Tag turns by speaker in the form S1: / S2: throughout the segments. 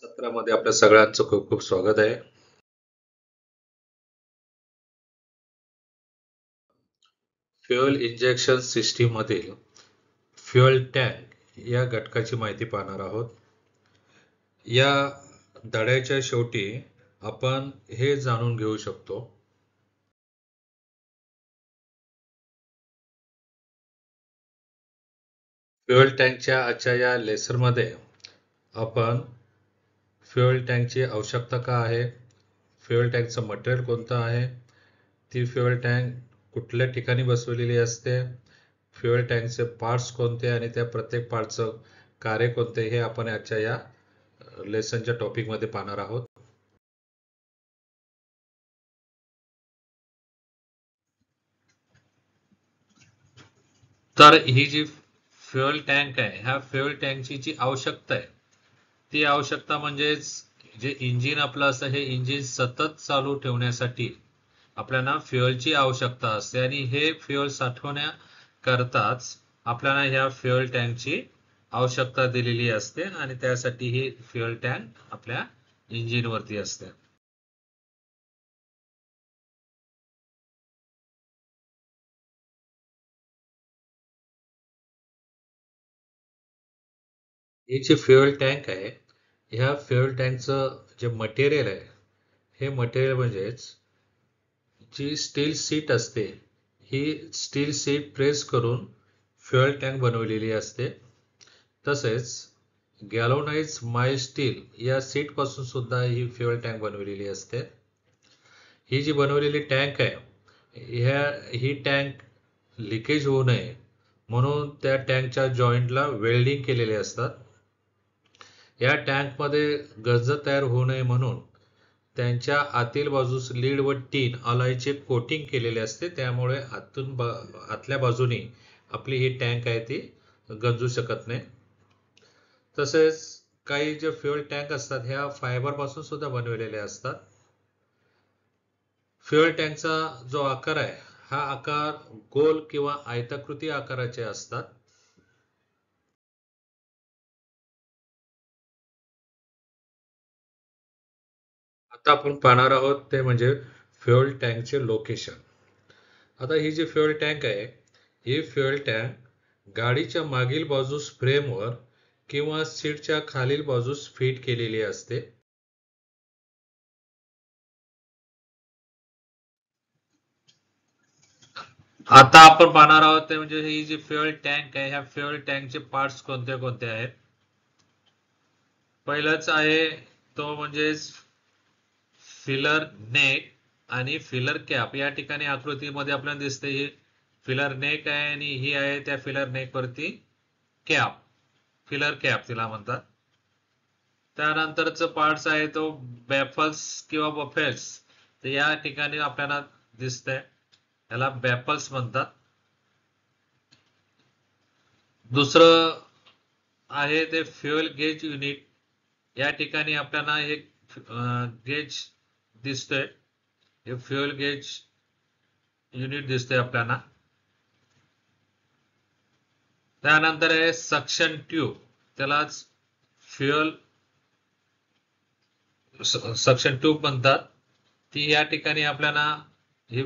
S1: सत्रामध्ये आपल्या सगळ्यांचं खूप खूप स्वागत आहे. फ्युएल इंजेक्शन सिस्टीम मधील फ्युएल टँक या घटकाची माहिती पाहणार आहोत. या धड्याच्या शेवटी आपण हे जाणून घेऊ शकतो. फ्युएल टँकच्या आजच्या या लेसनमध्ये आपण फ्युएल टँकची आवश्यकता का आहे, फ्युएल टँकचं मटेरियल कोणतं आहे, ती फ्युएल टँक कुठल्या ठिकाणी बसवलेली असते, फ्युएल टँकचे पार्ट्स कोणते आणि त्या प्रत्येक पार्टचं कार्य कोणते हे आपण आजच्या या लेसनच्या टॉपिकमध्ये पाहणार आहोत. तर ही जी फ्युएल टँक आहे, ह्या फ्युएल टँकची जी आवश्यकता आहे ती आवश्यकता म्हणजेच जे इंजिन आपलं असतं हे इंजिन सतत चालू ठेवण्यासाठी आपल्याला फ्युएलची आवश्यकता असते आणि हे फ्युएल साठवण्याकरताच आपल्याला ह्या फ्युएल टँकची आवश्यकता दिलेली असते आणि त्यासाठी ही फ्युएल टँक आपल्या इंजिनवरती असते. ही जी फ्युएल टँक आहे, ह्या फ्युएल टँकचं जे मटेरियल आहे, हे मटेरियल म्हणजेच जी स्टील सीट असते, ही स्टील सीट प्रेस करून फ्युएल टँक बनवलेली असते. तसेच गॅलोनाइज माइल्ड स्टील या सीट पासून सुद्धा ही फ्युएल टँक बनवलेली असते. ही जी बनवलेली टँक आहे, ही टँक लिकेज होऊ नये म्हणून त्या टँकच्या जॉईंटला वेल्डिंग केलेले असतात. या टँकमध्ये गंज तयार होऊ नये म्हणून त्यांच्या आतील बाजूस लीड व टीन अलॉयचे कोटिंग केलेले असते, त्यामुळे आतल्या बाजूनी आपली ही टँक आहे ती गंजू शकत नाही. तसेच काही जे फ्युएल टँक असतात ह्या फायबर पासून सुद्धा बनवलेले असतात. फ्युएल टँकचा जो आकार आहे हा आकार गोल किंवा आयताकृती आकाराचे असतात. आता आपण पाहणार आहोत ते म्हणजे फ्युएल टँकचे लोकेशन. आता ही जी फ्युएल टँक आहे, ही फ्युएल टँक गाडीच्या मागील बाजूस फ्रेमवर किंवा सीटच्या खालील बाजूस फिट केलेली असते. आता आपण पाहणार आहोत ते म्हणजे ही जी फ्युएल टँक आहे, ह्या फ्युएल टँकचे पार्ट्स कोणते कोणते आहेत. पहिलाच आहे तो म्हणजे फिलर नेक आणि फिलर कॅप. या ठिकाणी आकृतीमध्ये आपल्याला दिसते ही फिलर नेक आहे आणि ही आहे त्या फिलर नेक वरती कॅप, फिलर कॅप तिला म्हणतात. त्यानंतरच पार्ट्स आहे तो बॅफल्स किंवा बफेल्स, तर या ठिकाणी आपल्याला दिसतंय, याला बॅफल्स म्हणतात. दुसरं आहे ते फ्युएल गेज युनिट. या ठिकाणी आपल्याला हे गेज दिसतंय, हे फ्युएल गेज युनिट दिसतंय आपल्याला. त्यानंतर आहे सक्शन ट्यूब, त्यालाच फ्युएल सक्शन ट्यूब म्हणतात. ती या ठिकाणी आपल्याला हे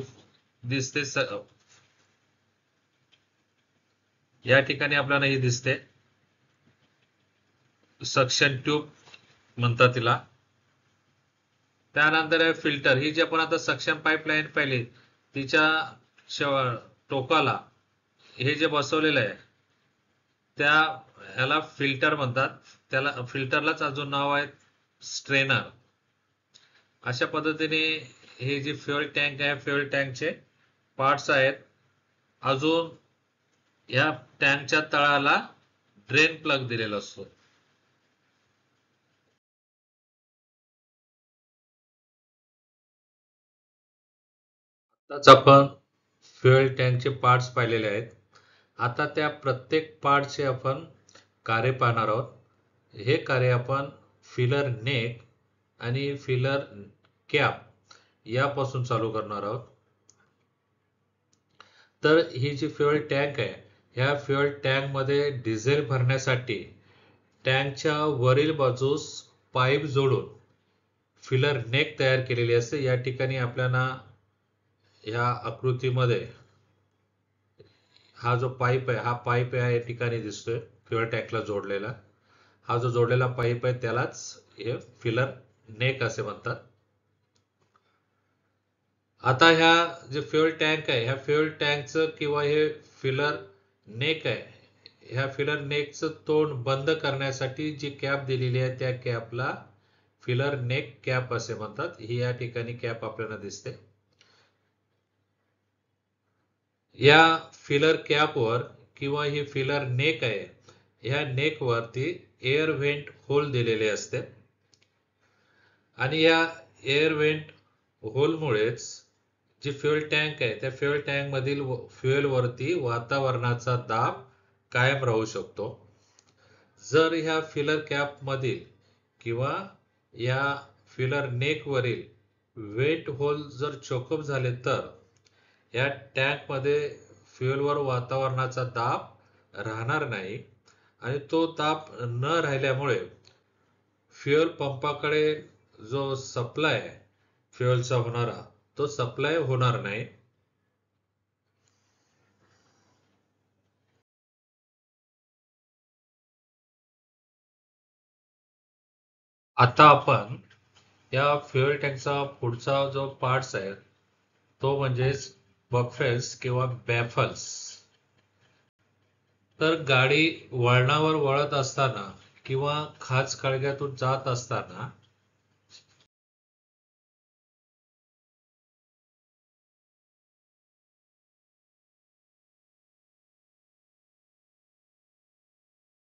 S1: दिसते, या ठिकाणी आपल्याला हे दिसते सक्शन ट्यूब म्हणतात तिला. त्यानंतर आहे फिल्टर. ही जी आपण आता सक्शन पाईपलाईन पाहिली तिच्या टोकाला हे जे बसवलेलं आहे त्या ह्याला फिल्टर म्हणतात. त्याला फिल्टरलाच अजून नाव आहे स्ट्रेनर. अशा पद्धतीने हे जे फ्युएल टँक आहे, फ्युएल टँकचे पार्ट्स आहेत. अजून या टँकच्या तळाला ड्रेन प्लग दिलेला असतो. आताच आपण फ्युएल टँकचे पार्ट्स पाहिलेले आहेत. आता त्या प्रत्येक पार्टचे आपण कार्य पाहणार आहोत. हे कार्य आपण फिलर नेक आणि फिलर कॅप यापासून चालू करणार आहोत. तर ही जी फ्युएल टँक आहे, ह्या फ्युएल टँक मध्ये डिझेल भरण्यासाठी टँकच्या वरील बाजूस पाईप जोडून फिलर नेक तयार केलेली असते. या ठिकाणी आपल्याला या आकृतीमध्ये हा जो पाईप आहे, हा पाईप या ठिकाणी दिसतोय फ्युएल टँकला जोडलेला. हा जो जोडलेला पाईप आहे त्यालाच हे फिलर नेक असे म्हणतात. आता ह्या जे फ्युएल टँक आहे, ह्या फ्युएल टँकचं किंवा हे फिलर नेक आहे, ह्या फिलर नेकचं तोंड बंद करण्यासाठी जी कॅप दिलेली आहे त्या कॅपला फिलर नेक कॅप असे म्हणतात. ही या ठिकाणी कॅप आपल्याला दिसते. या फिलर कॅपवर किंवा ही फिलर नेक आहे, ह्या नेक वरती एअर व्हेंट होल दिलेले असते आणि या एअर व्हेंट होलमुळेच जी फ्युएल टँक आहे त्या फ्युएल टँक मधील फ्युएल वरती वातावरणाचा दाब कायम राहू शकतो. जर ह्या फिलर कॅप मधील किंवा या फिलर नेक वरील वेंट होल जर चोकअप झाले तर या टँक मध्ये फ्युएलवर वातावरणाचा दाब राहणार नाही आणि तो दाब न राहिल्यामुळे फ्युएल पंपाकडे जो सप्लाय फ्युएलचा होणारा तो सप्लाय होणार नाही. आता आपण या फ्युएल टँकचा पुढचा जो पार्ट्स आहे तो म्हणजेच बफेल्स किंवा बॅफल्स. तर गाडी वळणावर वळत असताना किंवा खाच खळग्यातून जात असताना